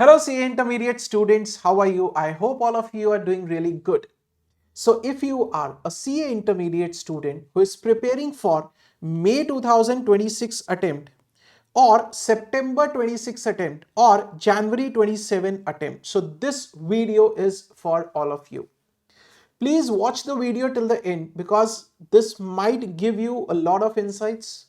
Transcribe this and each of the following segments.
Hello CA Intermediate students, how are you? I hope all of you are doing really good. So if you are a CA Intermediate student who is preparing for May 2026 attempt or September 26 attempt or January 27 attempt, so this video is for all of you. Please watch the video till the end because this might give you a lot of insights.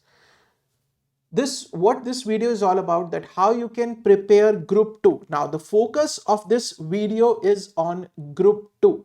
What this video is all about, that how you can prepare group 2. Now the focus of this video is on group 2.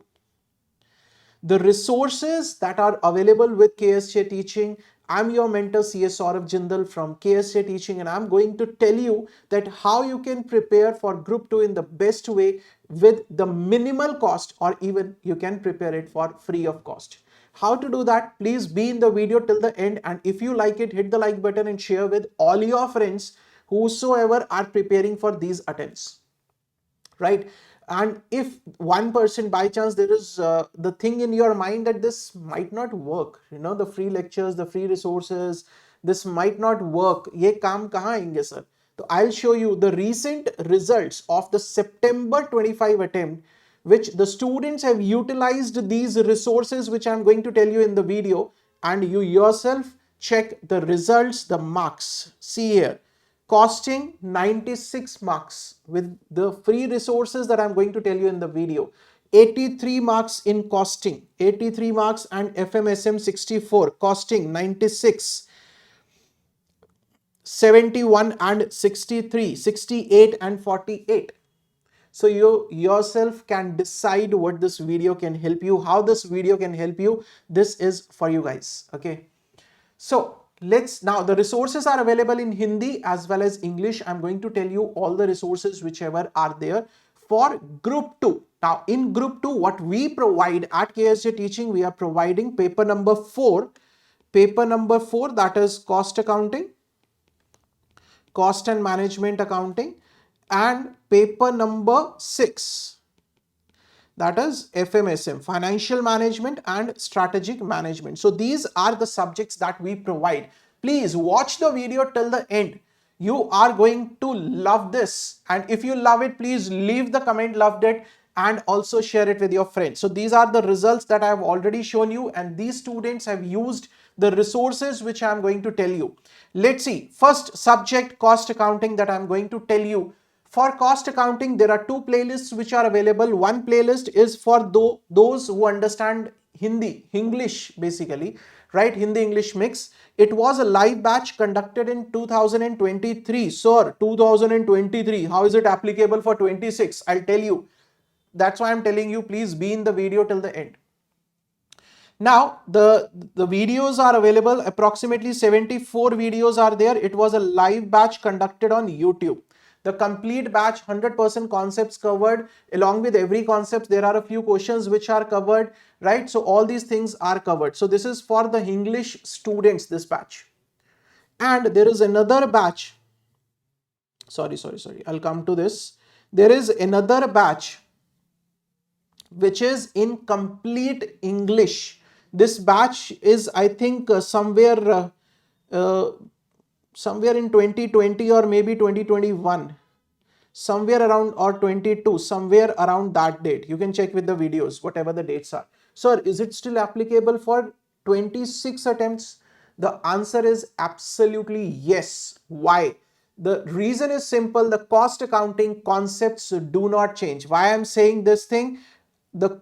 The resources that are available with KSJ Teaching. I'm your mentor CS Saurav Jindal from KSJ Teaching, and I'm going to tell you that how you can prepare for group 2 in the best way with the minimal cost, or even you can prepare it for free of cost. How to do that? Please be in the video till the end, and if you like it, hit the like button and share with all your friends whosoever are preparing for these attempts, right? And if one person by chance there is the thing in your mind that this might not work, the free lectures, the free resources, this might not work, ye kaam kahan aayenge sir? So I'll show you the recent results of the September 25 attempt, which the students have utilized these resources which I'm going to tell you in the video, and you yourself check the results, the marks. See here, costing 96 marks with the free resources that I'm going to tell you in the video. 83 marks in costing, 83 marks, and FMSM 64, costing 96, 71 and 63, 68 and 48. So you yourself can decide what this video can help you, how this video can help you. This is for you guys, okay? So now the resources are available in Hindi as well as English. I'm going to tell you all the resources whichever are there for group 2. Now in group 2, what we provide at KSJ Teaching, we are providing paper number 4, that is cost accounting, cost and management accounting, and paper number 6, that is FMSM, financial management and strategic management. So these are the subjects that we provide. Please watch the video till the end. You are going to love this, and if you love it, please leave the comment loved it and also share it with your friends. So these are the results that I have already shown you, and these students have used the resources which I am going to tell you. Let's see. First subject, cost accounting, that I am going to tell you. For cost accounting, there are two playlists which are available. One playlist is for those who understand Hindi, English basically, right? Hindi English mix. It was a live batch conducted in 2023. Sir, 2023, how is it applicable for 26? I'll tell you. That's why I'm telling you, please be in the video till the end. Now, the videos are available. Approximately 74 videos are there. It was a live batch conducted on YouTube. The complete batch, 100% concepts covered. Along with every concept, there are a few questions which are covered, right? So all these things are covered. So this is for the English students, this batch. And there is another batch. Sorry. I'll come to this. There is another batch which is in complete English. This batch is, I think, somewhere in 2020 or maybe 2021, somewhere around, or 22, somewhere around that date. You can check with the videos, whatever the dates are. Sir, is it still applicable for 26 attempts? The answer is absolutely yes. Why? The reason is simple. The cost accounting concepts do not change. Why I'm saying this thing? The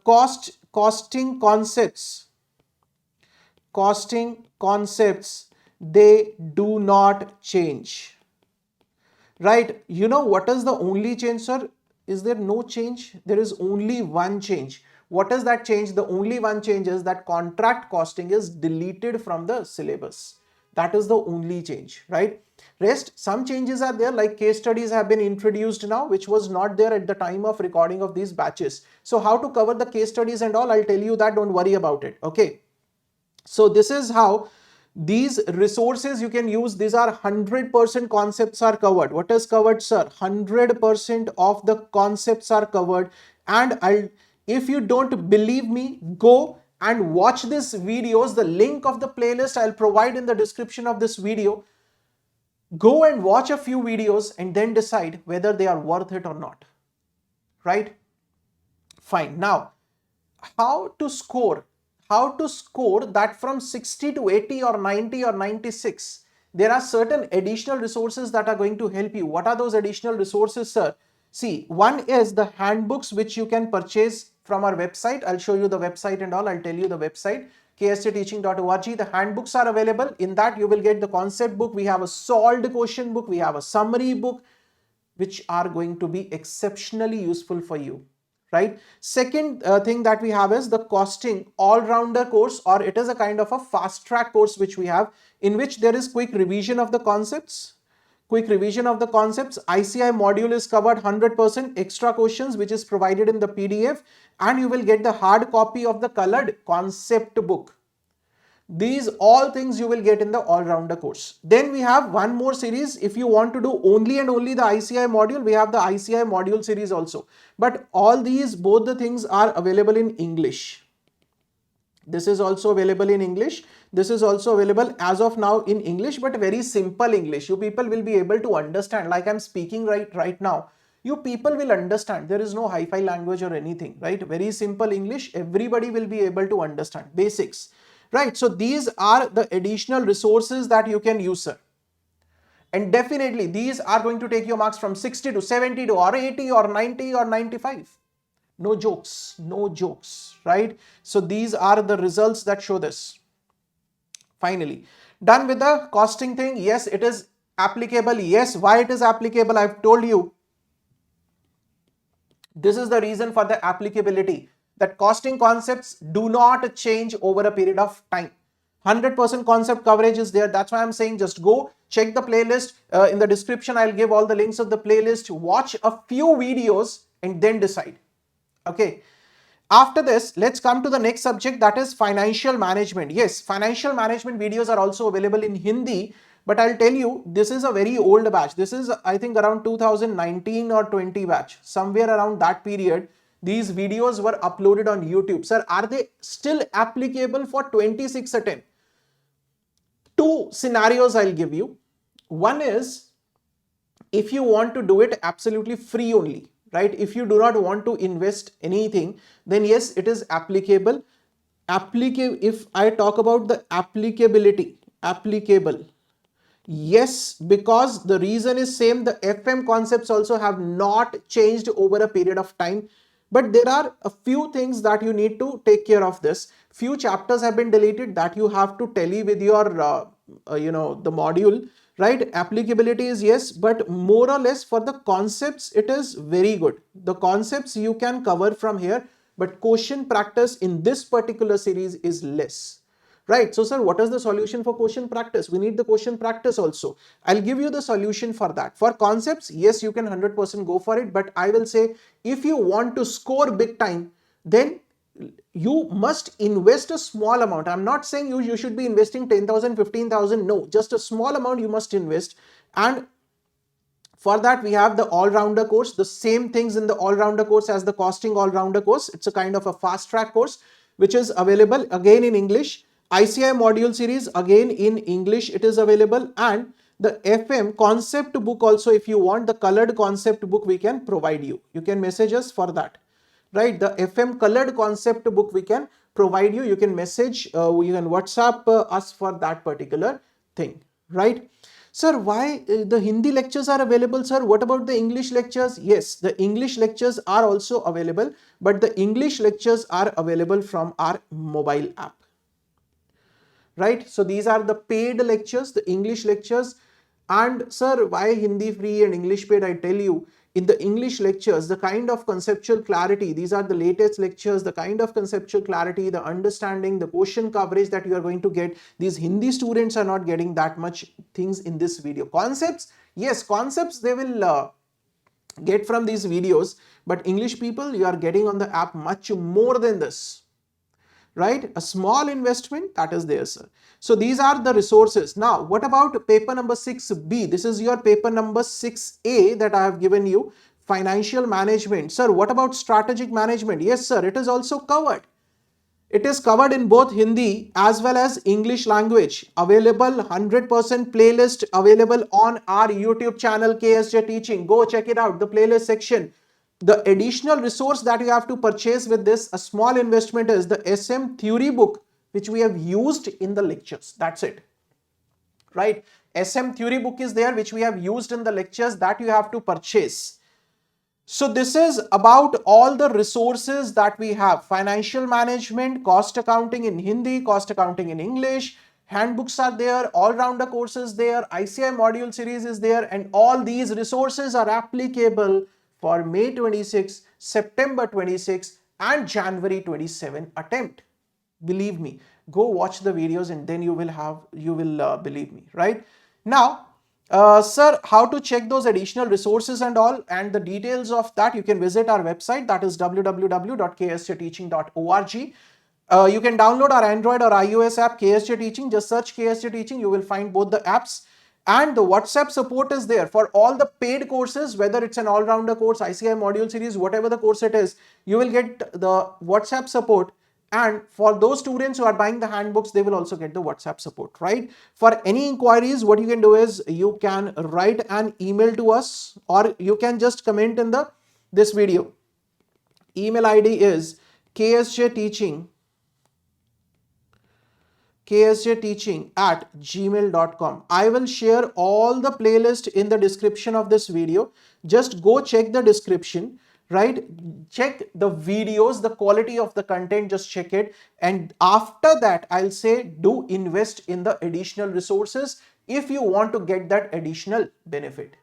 costing concepts, they do not change, right? You know what is the only change, sir? Is there no change? There is only one change. What is that change? The only one change is that contract costing is deleted from the syllabus. That is the only change, right? Rest, some changes are there, like case studies have been introduced now, which was not there at the time of recording of these batches. So how to cover the case studies and all, I'll tell you that, don't worry about it, okay? So this is how these resources you can use. These are 100% concepts are covered. What is covered, sir? 100% of the concepts are covered. And if you don't believe me, go and watch these videos. The link of the playlist I'll provide in the description of this video. Go and watch a few videos and then decide whether they are worth it or not, right? Fine. Now, how to score? How to score that from 60 to 80 or 90 or 96? There are certain additional resources that are going to help you. What are those additional resources, sir? See, one is the handbooks which you can purchase from our website. I'll show you the website and all. I'll tell you the website, ksjteaching.org. The handbooks are available. In that, you will get the concept book. We have a solved question book. We have a summary book, which are going to be exceptionally useful for you, right? Second thing that we have is the costing all-rounder course, or it is a kind of a fast track course which we have, in which there is quick revision of the concepts. ICI module is covered 100%, extra questions which is provided in the PDF, and you will get the hard copy of the colored concept book. These all things you will get in the all-rounder course. Then we have one more series. If you want to do only and only the ICI module, we have the ICI module series also. But all these, both the things are available in English. This is also available in English. This is also available as of now in English, but very simple English. You people will be able to understand, like I'm speaking right now. You people will understand. There is no hi-fi language or anything, right? Very simple English. Everybody will be able to understand basics. Right, so these are the additional resources that you can use, sir. And definitely these are going to take your marks from 60 to 70 to or 80 or 90 or 95. No jokes, right? So these are the results that show this. Finally, done with the costing thing. Yes, it is applicable. Yes, why it is applicable? I've told you. This is the reason for the applicability, that costing concepts do not change over a period of time. 100% concept coverage is there. That's why I'm saying just go check the playlist. In the description, I'll give all the links of the playlist. Watch a few videos and then decide. Okay. After this, let's come to the next subject, that is financial management. Yes, financial management videos are also available in Hindi. But I'll tell you, this is a very old batch. This is, I think, around 2019 or 20 batch. Somewhere around that period, these videos were uploaded on YouTube. Sir, are they still applicable for 26 attempt? Two scenarios I'll give you. One is, if you want to do it absolutely free only, right? If you do not want to invest anything, then yes, it is applicable. If I talk about the applicability, applicable. Yes, because the reason is same. The FM concepts also have not changed over a period of time. But there are a few things that you need to take care of this. Few chapters have been deleted that you have to tally with your, the module, right? Applicability is yes, but more or less for the concepts, it is very good. The concepts you can cover from here, but question practice in this particular series is less. Right. So, sir, what is the solution for question practice? We need the question practice also. I'll give you the solution for that. For concepts, yes, you can 100% go for it. But I will say, if you want to score big time, then you must invest a small amount. I'm not saying you should be investing 10,000, 15,000. No, just a small amount you must invest. And for that, we have the all-rounder course. The same things in the all-rounder course as the costing all-rounder course. It's a kind of a fast-track course, which is available again in English. ICI module series, again in English it is available, and the FM concept book also, if you want the colored concept book, we can provide you. You can message us for that, right? The FM colored concept book we can provide you. You can message, you can WhatsApp us for that particular thing, right? Sir, why the Hindi lectures are available, sir? What about the English lectures? Yes, the English lectures are also available, but the English lectures are available from our mobile app. Right, so these are the paid lectures, the English lectures. And sir, why Hindi free and English paid? I tell you, in the English lectures, the kind of conceptual clarity, these are the latest lectures, the kind of conceptual clarity, the understanding, the question coverage that you are going to get, these Hindi students are not getting that much things in this video. Concepts, yes, concepts they will get from these videos, but English people, you are getting on the app much more than this. Right, a small investment that is there, sir. So these are the resources. Now, what about paper number 6B? This is your paper number 6A that I have given you, financial management. Sir, what about strategic management? Yes, sir, it is also covered. It is covered in both Hindi as well as English language. Available 100% playlist available on our YouTube channel KSJ Teaching. Go check it out, the playlist section. The additional resource that you have to purchase with this, a small investment, is the SM theory book, which we have used in the lectures. That's it. Right? SM theory book is there, which we have used in the lectures, that you have to purchase. So this is about all the resources that we have: financial management, cost accounting in Hindi, cost accounting in English, handbooks are there, all-rounder courses there, ICI module series is there, and all these resources are applicable for May 26, September 26, and January 27 attempt. Believe me, go watch the videos and then you will believe me, right? Now, sir, how to check those additional resources and all, and the details of that, you can visit our website, that is www.ksjteaching.org. You can download our Android or iOS app, KSJ Teaching. Just search KSJ Teaching, you will find both the apps. And the WhatsApp support is there for all the paid courses, whether it's an all-rounder course, ICI module series, whatever the course it is, you will get the WhatsApp support. And for those students who are buying the handbooks, they will also get the WhatsApp support, right? For any inquiries, what you can do is you can write an email to us, or you can just comment in this video. Email ID is ksjteaching@gmail.com. I will share all the playlist in the description of this video. Just go check the description, right? Check the videos, the quality of the content, just check it. And after that, I'll say do invest in the additional resources if you want to get that additional benefit,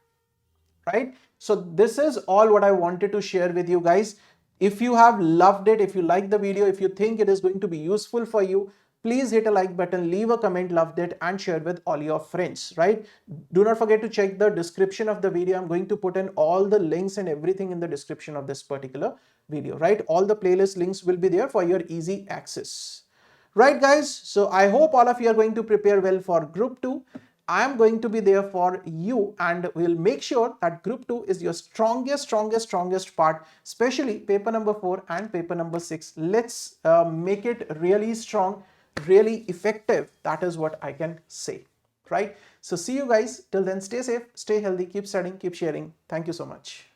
right? So this is all what I wanted to share with you guys. If you have loved it, if you like the video, if you think it is going to be useful for you, please hit a like button, leave a comment, loved it, and share with all your friends, right? Do not forget to check the description of the video. I'm going to put in all the links and everything in the description of this particular video, right? All the playlist links will be there for your easy access. Right, guys? So I hope all of you are going to prepare well for Group 2. I am going to be there for you, and we'll make sure that Group 2 is your strongest part, especially paper number 4 and paper number 6. Let's make it really strong, really effective. That is what I can say, right? So see you guys. Till then, stay safe, stay healthy, keep studying, keep sharing. Thank you so much.